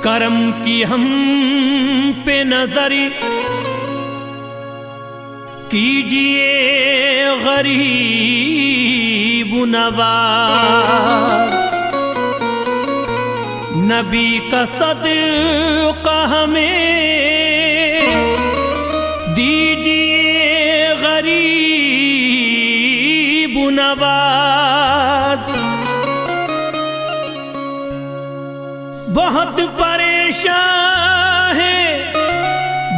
करम की हम पे नजर कीजिए गरीब नवाज। नबी का सदका हमें दीजिए गरीब नवाज। बहुत परेशान है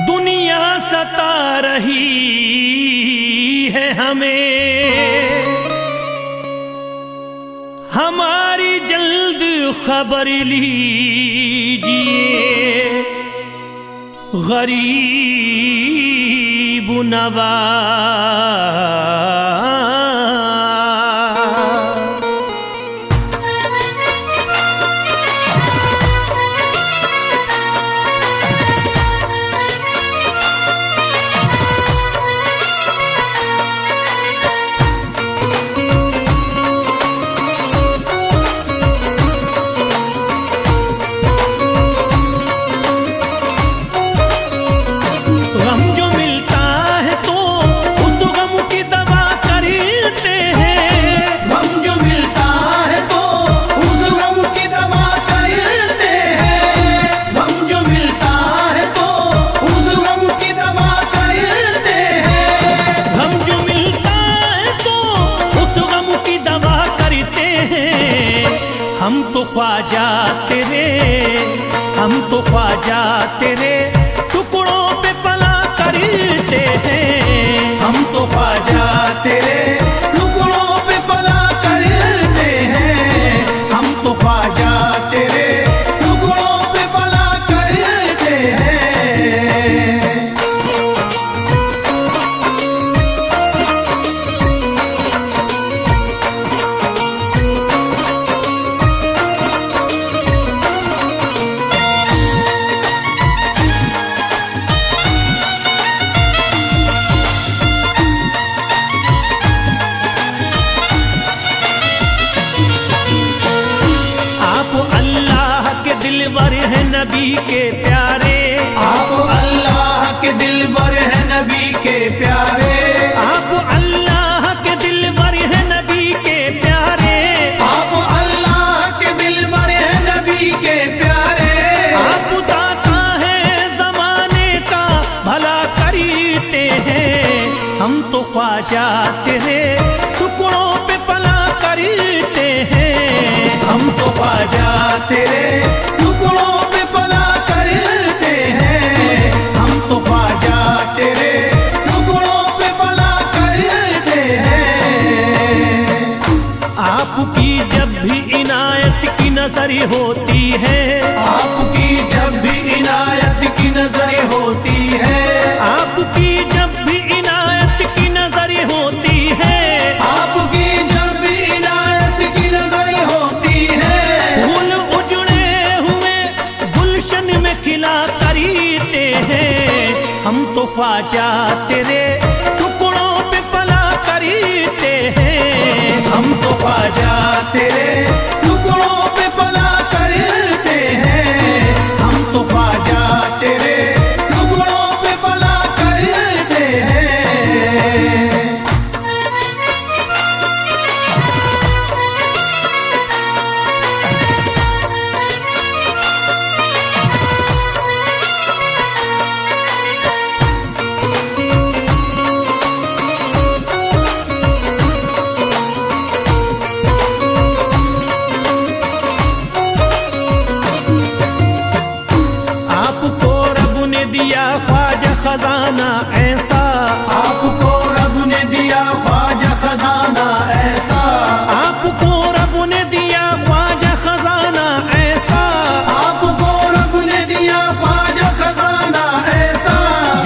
दुनिया सता रही है हमें, हमारी जल्द खबर लीजिए गरीब नवाज। हम तो ख्वाजा तेरे, हम तो ख्वाजा तेरे टुकड़ों पे पला करते हैं। हम तो ख्वाजा तेरे टुकड़ों पे पला करते हैं। हम तो ख्वाजा तेरे टुकड़ों पे पला करते हैं। नबी के प्यारे, आप अल्लाह के दिलबर है नबी के प्यारे। आप अल्लाह के दिलबर है नबी के प्यारे। आप अल्लाह के दिलबर है नबी के प्यारे। आप दाता है जमाने का भला करते हैं। हम तो ख्वाजा तेरे टुकड़ों पे पला करते हैं। हम तो ख्वाजा तेरे टुकड़ों पे पला करते हैं। हम तो ख्वाजा तेरे टुकड़ों पे पला करते हैं। आपकी जब भी इनायत की नजर होती है, आपकी जब भी इनायत की नजर होती है, आपकी जब भी इनायत की नजर होती है, आपकी जब भी इनायत की नजर होती है, फूल उजड़े हुए गुलशन में खिला करते हैं। हम तो ख्वाजा तेरे टुकड़ों पे पला करते हैं। हम तो ख्वाजा तेरे टुकड़ों पे पला करते हैं। हम तो ख्वाजा तेरे टुकड़ों पे पला करते हैं। ख्वाजा खजाना ऐसा, आपको रब ने दिया ख्वाजा खजाना ऐसा। आपको रब ने दिया ख्वाजा खजाना ऐसा। आपको रब ने दिया ख्वाजा खजाना ऐसा।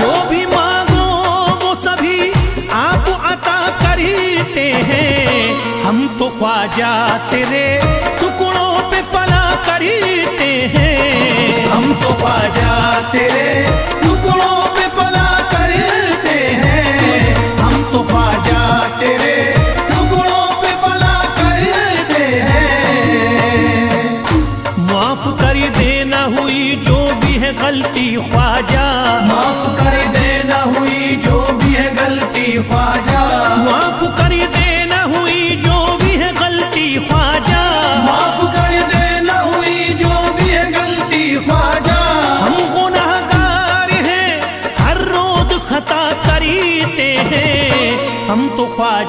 जो भी मांगो वो सभी आप अता करते हैं। हम तो ख्वाजा तेरे टुकड़ों पे पला करते हैं। हम तो ख्वाजा तेरे टुकड़ों पे पला करते हैं। हम तो ख्वाजा तेरे टुकड़ों पे पला करते हैं। माफ कर देना हुई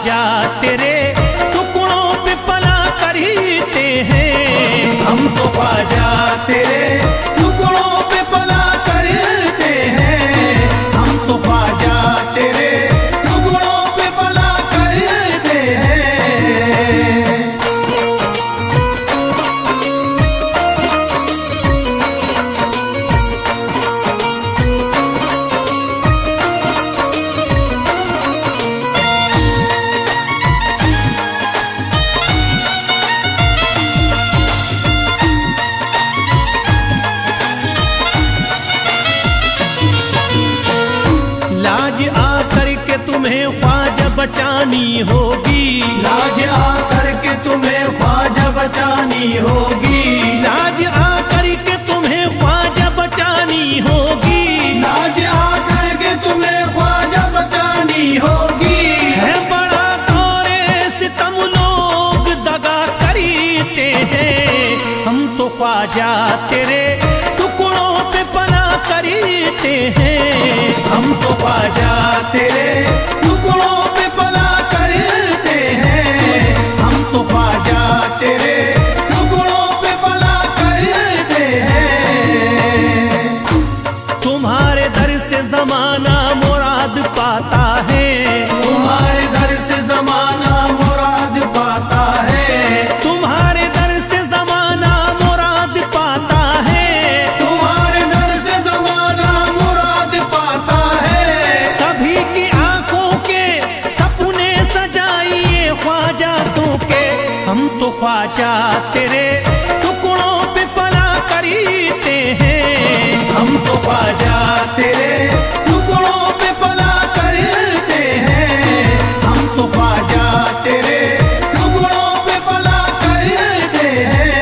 ख्वाजा तेरे टुकड़ों पे पला करते हैं। हम तो ख्वाजा तेरे टुकड़ों पे पला करते हैं। हम तो ख्वाजा तेरे टुकड़ों पे पला करते हैं। लाज आकर के तुम्हें ख्वाजा बचानी होगी। लाज आकर के तुम्हें ख्वाजा बचानी होगी। लाज आकर के तुम्हें ख्वाजा बचानी होगी। लाज आकर के तुम्हें ख्वाजा बचानी होगी। है बड़ा दौरे सितम लोग दगा करते हैं। हम तो ख्वाजा तेरे टुकड़ों पे पला करते हैं। हम तो ख्वाजा तेरे टुकड़ों पे पला करते हैं। हम तो ख्वाजा तेरे टुकड़ों पे पला करते हैं। तुम्हारे दर से जमाना मुराद पाता है। तुम्हारे दर से जमाना मुराद पाता है। तुम्हारे दर से जमाना मुराद पाता है। तुम्हारे दर से जमाना मुराद पाता है। सभी की आंखों के सपने सजाइए ख्वाजा तू के। हम तो ख्वाजा तेरे टुकड़ों पे पला करते हैं। हम तो ख्वाजा तेरे टुकड़ों पे पला करते हैं। हम तो ख्वाजा तेरे टुकड़ों पे पला करते हैं।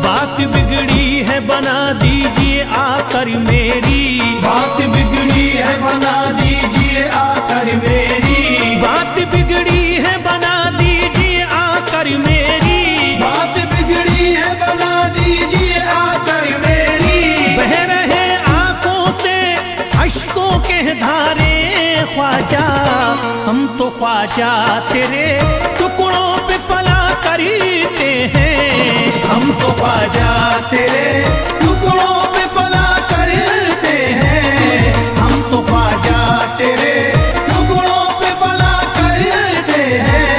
बात बिगड़ी है बना दीजिए आकर मेरी। बात बिगड़ी है बना दीजिए आकर मेरी। बात बिगड़ी है बना दीजिए आकर मेरी। बात बिगड़ी है बना दीजिए आकर मेरी। बह रहे आंखों से अश्कों के धारे ख्वाजा। हम तो ख्वाजा तेरे टुकड़ों पे पला करते हैं। हम तो ख्वाजा तेरे टुकड़ों पे पला करते हैं। हम तो ख्वाजा तेरे टुकड़ों पे पला करते हैं।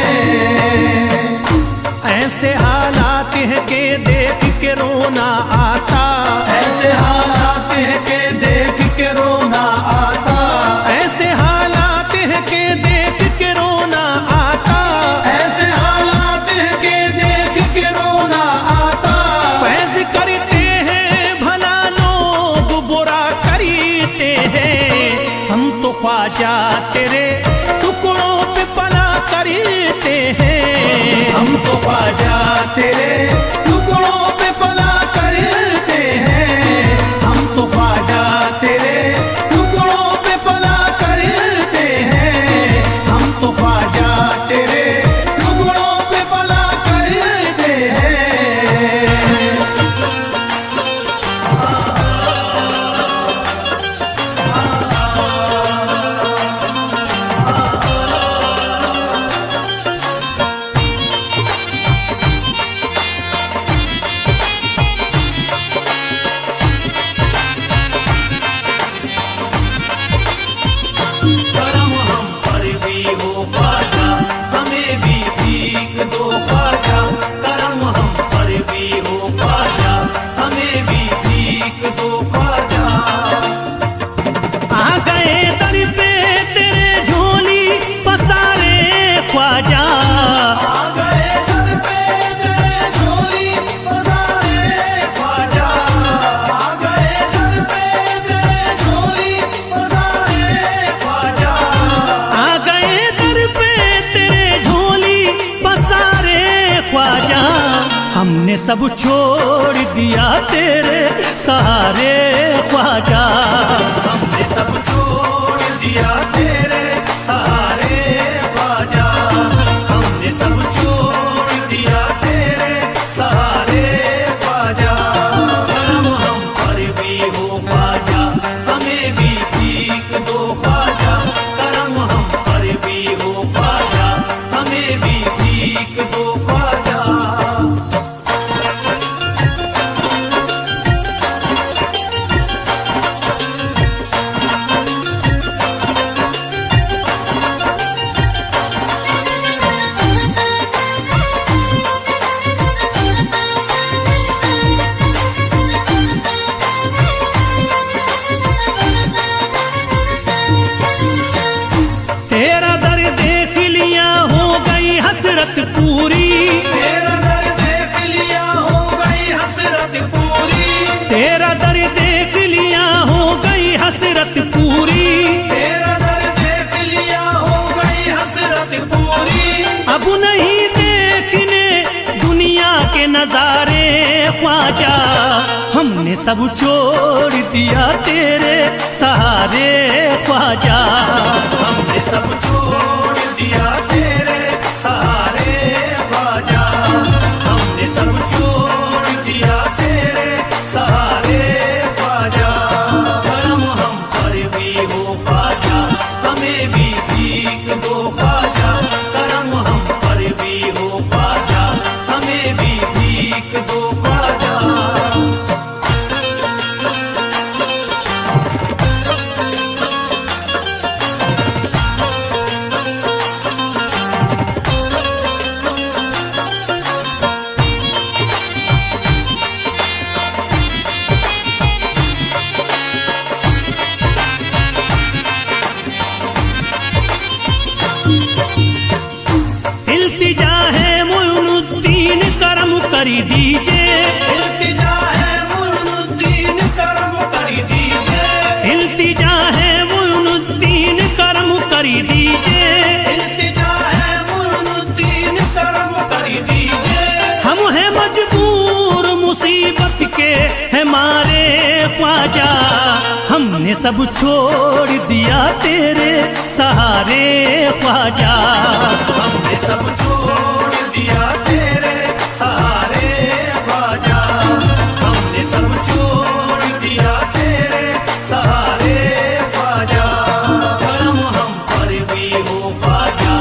ऐसे हालात हैं के देख के रोना आता। ऐसे हालात हैं के देख के रोना आता। ऐसे हालात हैं के देख के रोना आता। ऐसे हालात हैं के देख के रोना आता। फैज करते हैं भला लोग बुरा करते हैं। हम तो ख्वाजा तेरे टुकड़ों पे पला करते हैं। हम तो ख्वाजा तेरे टुकड़ों पे पला करते हैं। हम तो ख्वाजा तेरे टुकड़ों पे पला करते हैं। हम तो ख्वाजा तेरे टुकड़ों पे पला करते हैं। करम हम पर भी हो ख्वाजा हमें भी भीख दो ख्वाजा। करम हम पर भी हो ख्वाजा हमें भी भीख दो ख्वाजा। आ गए दर पे तेरे झोली पसारे ख्वाजा। आ गए दर पे तेरे झोली पसारे ख्वाजा। आ गए दर पे तेरे झोली पसारे ख्वाजा। आ गए दर पे तेरे झोली पसारे ख्वाजा। हम हमने सब छोड़ दिया तेरे सहारे ख्वाजा। हमने सब छोड़ दिया तेरे सहारे ख्वाजा। हमने सब छोड़ दिया तेरे सहारे ख्वाजा। करम हम पर भी हो ख्वाजा, हमें भी भीख दो ख्वाजा। करम हम पर भी हो ख्वाजा, हमें भी भीख दो ख्वाजा। तेरा दर देख लिया हो गई हसरत पूरी। तेरा दर देख लिया हो गई हसरत पूरी। तेरा दर देख लिया हो गई हसरत पूरी। तेरा दर देख लिया हो गई हसरत पूरी। अब नहीं देखने दुनिया के नजारे ख्वाजा। हमने सब छोड़ दिया तेरे सहारे ख्वाजा। हमने सब छोड़ दिया तेरे सहारे ख्वाजा। हमने सब छोड़ दिया तेरे सहारे ख्वाजा। करम हम पर भी हो ख्वाजा, हमें भी भीख दो ख्वाजा। करम हम पर भी हो ख्वाजा, हमें भी भीख दो ख्वाजा। इल्तिजा है मुइनुद्दीन करम कर दीजिए। इल्तिजा है मुइनुद्दीन करम कर दीजिए। इल्तिजा है मुइनुद्दीन करम कर दीजिए। इल्तिजा है मुइनुद्दीन करम कर दीजिए। हम हैं मजबूर मुसीबत के है मारे ख्वाजा। हमने सब छोड़ दिया तेरे सहारे ख्वाजा। हमने सब छोड़ दिया तेरे सहारे ख्वाजा। हमने सब छोड़ दिया तेरे सहारे ख्वाजा। करम हम पर भी हो ख्वाजा,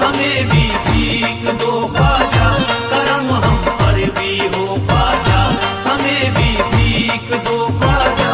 हमें भी भीख दो ख्वाजा। करम हम पर भी हो ख्वाजा, हमें भी भीख दो ख्वाजा।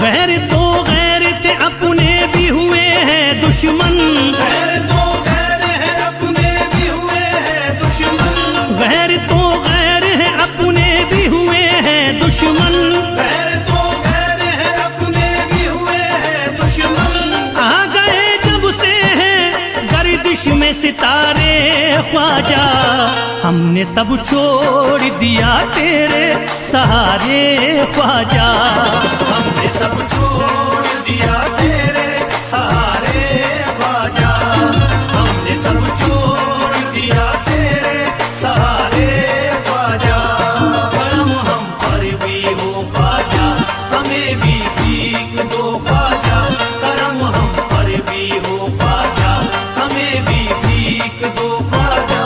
गैर तो गैर थे अपने भी हुए हैं दुश्मन। गैर तो गैर है अपने भी हुए हैं दुश्मन। गैर तो गैर है अपने भी हुए हैं दुश्मन। गैर तो गैर है अपने भी हुए हैं दुश्मन। आ गए जब से हैं गर्दिश में सितारे ख्वाजा। हमने सब छोड़ दिया तेरे सहारे ख्वाजा। हमने सब छोड़ दिया तेरे सहारे ख्वाजा। हमने सब छोड़ दिया तेरे सहारे ख्वाजा। करम हम पर भी हो ख्वाजा, हमें भी भीख दो ख्वाजा। करम हम पर भी हो ख्वाजा, हमें भी भीख दो ख्वाजा।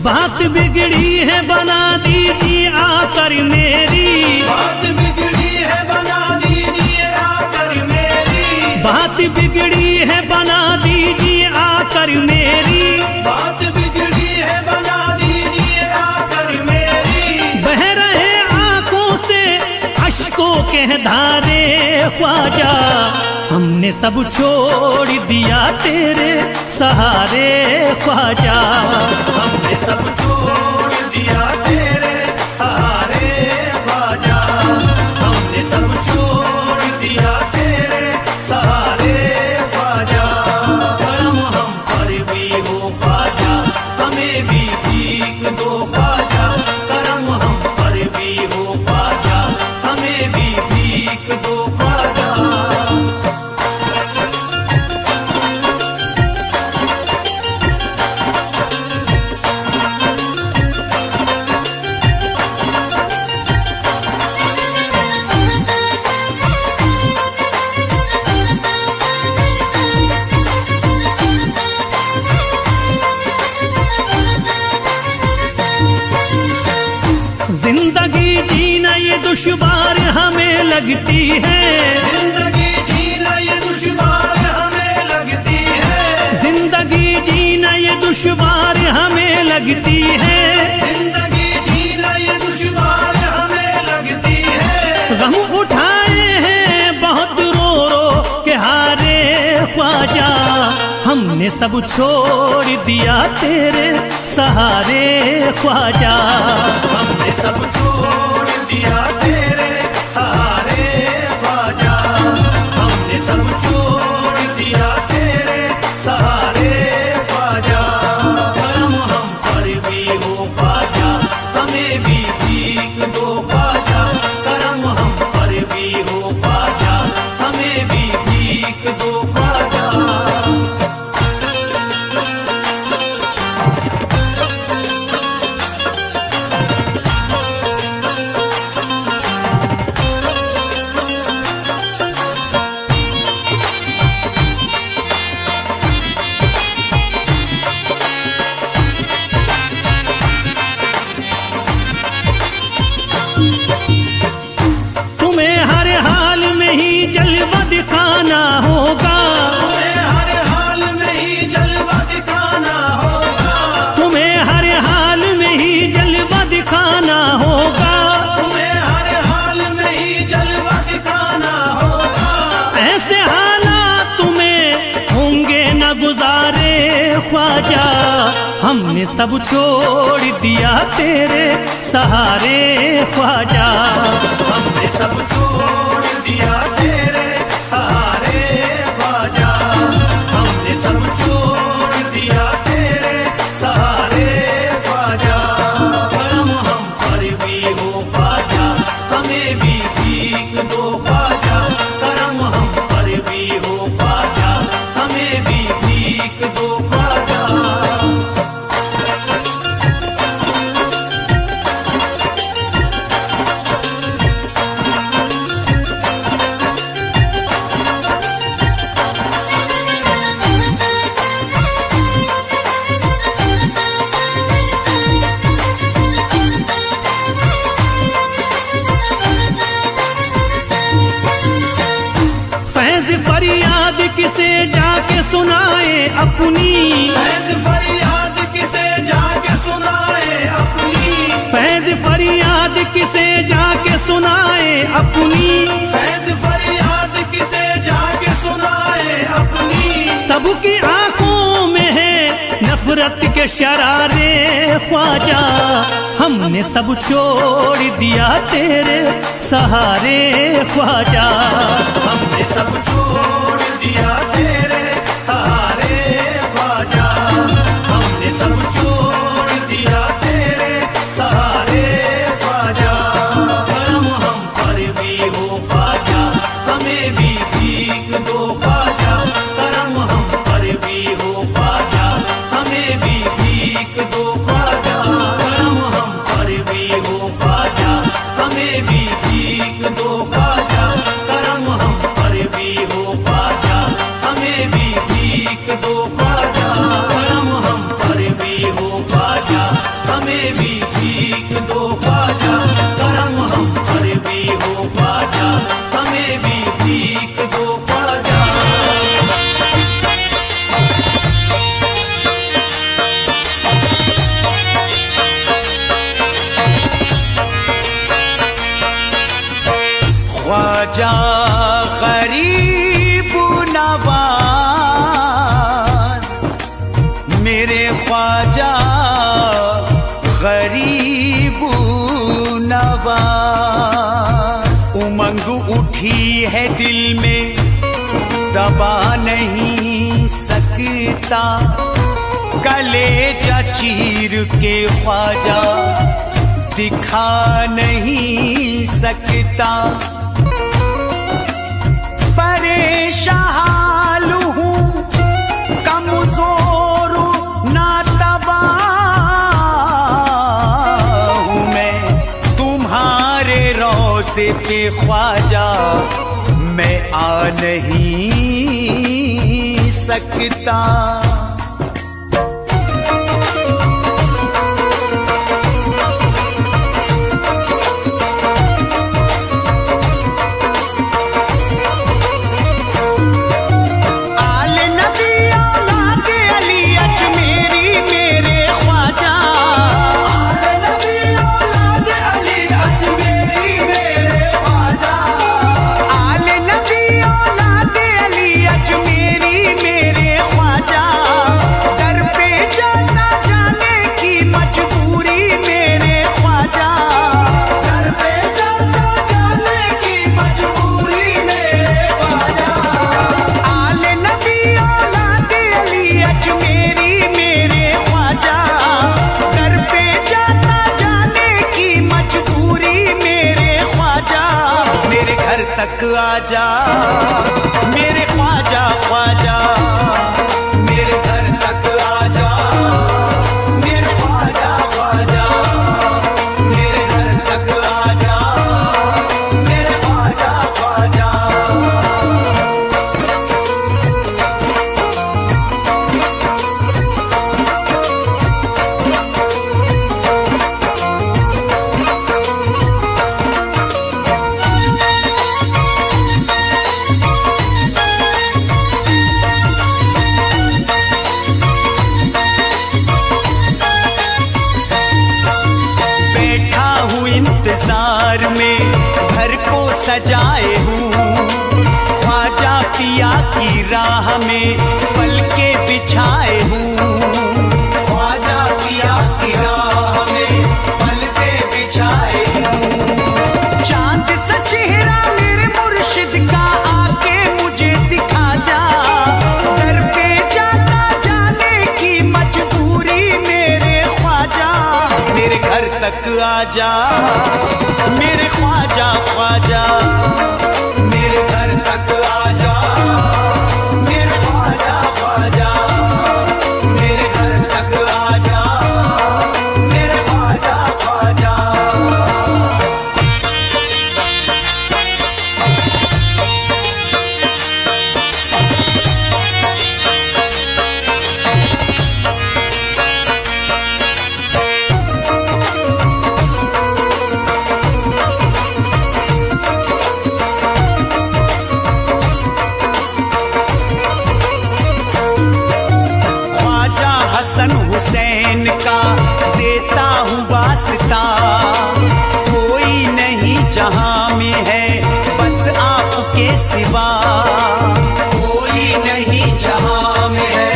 बात बिगड़ी है बना दीजिए आकर मेरी। बात बिगड़ी है बना दीजिए आकर मेरी। बात बिगड़ी है बना दीजिए आकर मेरी। बात किसको कह धारे ख्वाजा, हमने सब छोड़ दिया तेरे सहारे ख्वाजा। हमने सब छोड़ दिया तेरे सहारे ख्वाजा, हमने सब छोड़ दिया तेरे सहारे ख्वाजा। करम हम पर भी हो ख्वाजा, हमें भी भीख दो ख्वाजा। करम हम पर भी हो ख्वाजा, हमें भी भीख दो ख्वाजा। जिंदगी जीना ये दुश्वार हमें लगती है, जिंदगी जीना ये दुश्वार हमें लगती है। जिंदगी जीना ये दुश्वार हमें लगती है। जिंदगी जीना ये दुश्वार हमें लगती है। गम उठाए हैं बहुत रो रो के हारे ख्वाजा, हमने सब छोड़ दिया तेरे सहारे ख्वाजा। हमने सब छोड़ दिया तेरे सहारे ख्वाजा, हमने सब छोड़ दिया तेरे सहारे ख्वाजा। करम हम पर भी हो ख्वाजा, हमें भी भीख दो ख्वाजा। करम हम पर भी हो ख्वाजा, हमें भी भीख दो ख्वाजा। तुम्हें हर हाल में ही जलवा दिखाना होगा, तुम्हें हर हाल में ही जलवा दिखाना होगा। तुम्हें हर हाल में ही जलवा दिखाना होगा। तुम्हें हर हाल में ही जलवा दिखाना होगा। ऐसे हालात तुम्हें होंगे न गुजारे ख्वाजा, हमने सब छोड़ दिया तेरे सहारे ख्वाजा। हमने सब छोड़ दिया तेरे सहारे ख्वाजा, हमने सब छोड़ दिया तेरे सहारे ख्वाजा। करम हम पर भी हो ख्वाजा, हमें भी भीख दो ख्वाजा। करम हम पर भी हो ख्वाजा, हमें भी भीख दो ख्वाजा। फैज फरियाद किसे जाके सुनाए अपनी, फैज़ फरियाद किसे जाके सुनाए अपनी। फैज फरियाद किसे जाके सुनाए अपनी। फैज़ फरियाद किसे जाके सुनाए अपनी। सबकी आंखों में है नफरत के शरारे ख्वाजा, हमने सब छोड़ दिया तेरे सहारे ख्वाजा। हमने सब छोड़ दिया तेरे सहारे ख्वाजा, हमने सब छोड़ दिया तेरे सहारे ख्वाजा। करम हम पर भी हो ख्वाजा, हमें भी भीख दो ख्वाजा। करम हम पर भी हो ख्वाजा, हमें भी भीख दो ख्वाजा। करम हम पर भी हो ख्वाजा, हमें भी भीख दो ख्वाजा। करम हम पर भी ख्वाजा गरीब नवाज, मेरे ख्वाजा गरीब नवाज। उमंग उठी है दिल में दबा नहीं सकता, कलेजा चीर के ख्वाजा दिखा नहीं सकता। परेशान हूँ कमजोर नातबा हूँ मैं, तुम्हारे रोज़े पे ख्वाजा मैं आ नहीं सकता। तक आजा मेरे ख्वाजा ख्वाजा, मेरे घर तक आजा मेरे ख्वाजा ख्वाजा, मेरे घर तक आजा मेरे ख्वाजा ख्वाजा। इंतजार में घर को सजाए हूँ, ख्वाजा पिया की राह में पलके बिछाए हूँ, ख्वाजा पिया की राह में पलके बिछाए हूँ। चांद सा चेहरा मेरे मुर्शिद का आके मुझे दिखा जा, दर पे जाता जाने की मजबूरी मेरे ख्वाजा, मेरे घर तक आजा मेरे ख्वाजा ख्वाजा, मेरे घर तक आजा मेरे ख्वाजा ख्वाजा, मेरे घर तक आजा मेरे ख्वाजा ख्वाजा। हुसैन का देता हूँ वास्ता, कोई नहीं जहां में है बस आपके सिवा, कोई नहीं जहां में है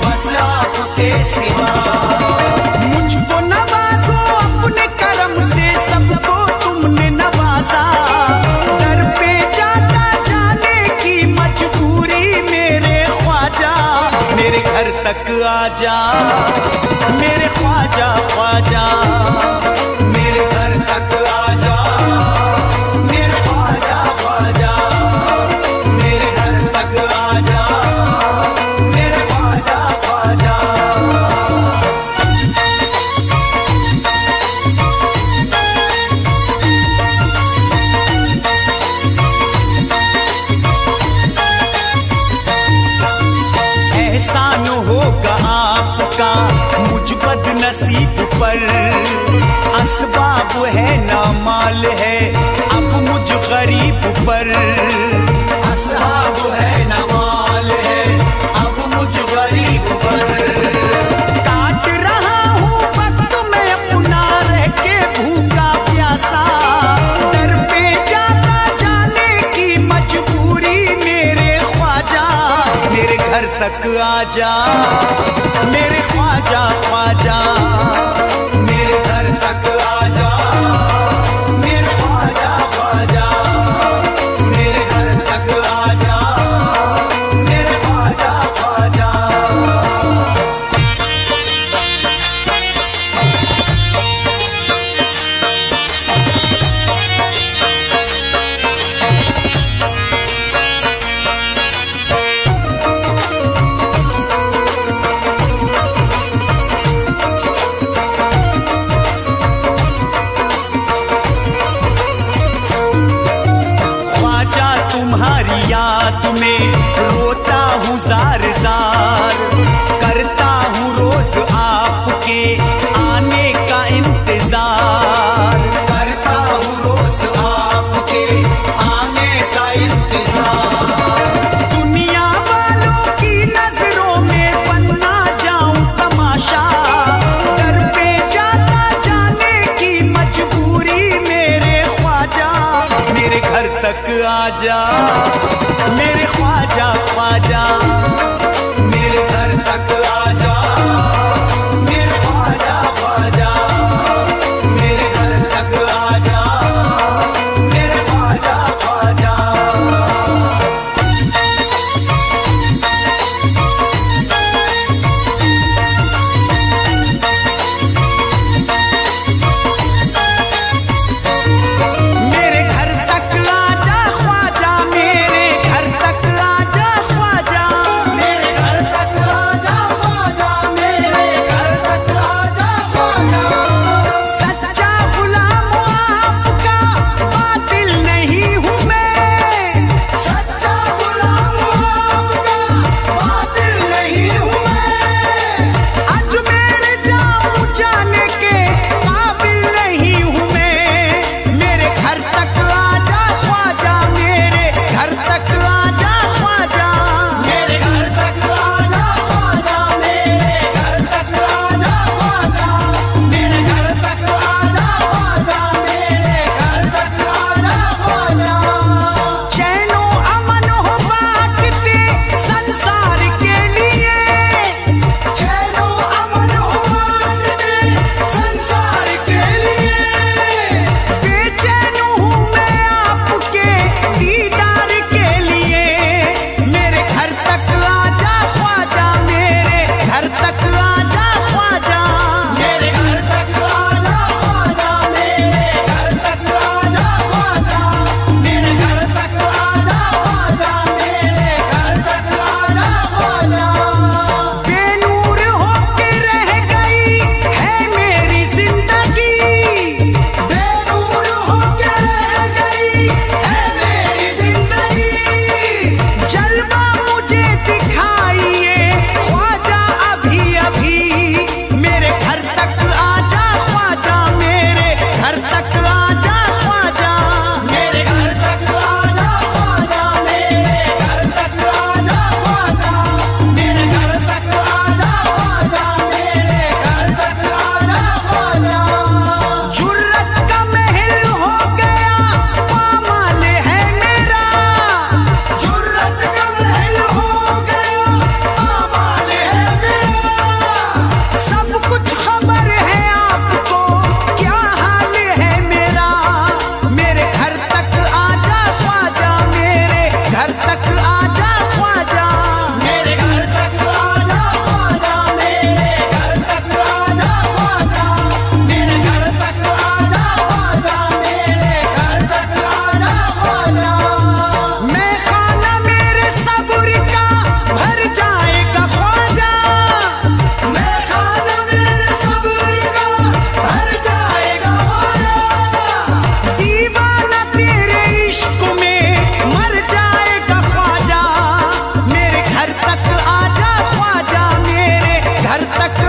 बस आपके सिवा। मुझको नवाजो अपने करम से, सबको तुमने नवाजा, दर पे जाता जाने की मजबूरी मेरे ख्वाजा, मेरे घर तक आजा मेरे ख्वाजा ख्वाजा, मेरे घर तक आजा मेरे ख्वाजा ख्वाजा, मेरे घर तक आजा मेरे ख्वाजा ख्वाजा। एहसान होगा आपका मुझ बदनसीब पर, असबाब है ना माल है अब मुझ गरीब पर, असबाब है ना माल है अब मुझ गरीब पर। काट रहा हूँ वक्त में अपना रह के भूखा प्यासा, दर पे जाता जाने की तक आजा मेरे ख्वाजा ख्वाजा, मेरे घर तक आजा मेरे ख्वाजा ख्वाजा, मेरे घर तक आजा मेरे ख्वाजा ख्वाजा। तुम्हारी याद में रोता हूँ जार जार, करता हूँ रोज आपके आने का इंतजार, करता हूँ रोज आपके आने का इंतजार। दुनिया वालों की नजरों में बनना जाऊं तमाशा, दर पे जाता जाने की मजबूरी मेरे ख्वाजा, मेरे घर तक आजा मेरे ख्वाजा ख्वाजा, मेरे घर तक आजा मेरे ख्वाजा ख्वाजा, मेरे घर तक आजा मेरे ख्वाजा ख्वाजा। मेरे घर तक आजा ख्वाजा, मेरे घर तक आजा ख्वाजा, मेरे घर तक आजा ख्वाजा, मेरे घर तक आजा ख्वाजा। सच्चा गुलाम आपका बातिल नहीं हूँ मैं, सच्चा गुलाम आपका बातिल नहीं हूँ मैं, अजमेर जाऊं जाने के काबिल नहीं हूँ मैं, मेरे घर तक आजा ख्वाजा, मेरे घर तक आजा ख्वाजा, मेरे घर तक आजा ख्वाजा, मेरे घर तक आजा ख्वाजा, मेरे घर तक आजा ख्वाजा, मेरे घर तक आजा ख्वाजा। चैनो अमन हो बांटते संसार के लिए, चैनो अमन हो बांटते संसार के लिए, बेचैन हूँ मैं आपके दीदार के लिए, मेरे घर तक आजा ख्वाजा, मेरे घर तक आजा ख्वाजा, मेरे घर तक आजा ख्वाजा, मेरे घर तक आजा ख्वाजा, मेरे घर तक आजा ख्वाजा, मेरे घर तक आजा ख्वाजा। बेनूर होके रह गई है मेरी जिंदगी, बेनूर होके रह गई है मेरी जिंदगी, जलवा मुझे दिखाइए ख्वाजा अभी अभी, मेरे घर तक आजा ख्वाजा, मेरे घर तक आजा ख्वाजा, मेरे घर तक आजा ख्वाजा, मेरे घर तक आजा ख्वाजा, मेरे घर तक आजा ख्वाजा, मेरे घर तक आजा ख्वाजा। जुर्रत का महल हो गया पामाल है मेरा, जुर्रत का महल हो गया पामाल है मेरा, सब कुछ खबर है आपको क्या हाल है मेरा, मेरे घर तक आजा ख्वाजा, मेरे घर तक आजा ख्वाजा, मेरे घर तक आजा ख्वाजा, मेरे घर तक आजा ख्वाजा, मेरे घर तक आजा ख्वाजा, मेरे घर तक आजा ख्वाजा। मैं खाना मेरे सब्र का भर जाएगा ख्वाजा, मैं खाना मेरे सब्र का भर जाएगा ख्वाजा, दीवाना तेरे इश्क में मर जाएगा ख्वाजा, मेरे घर तक आजा ख्वाजा, मेरे घर तक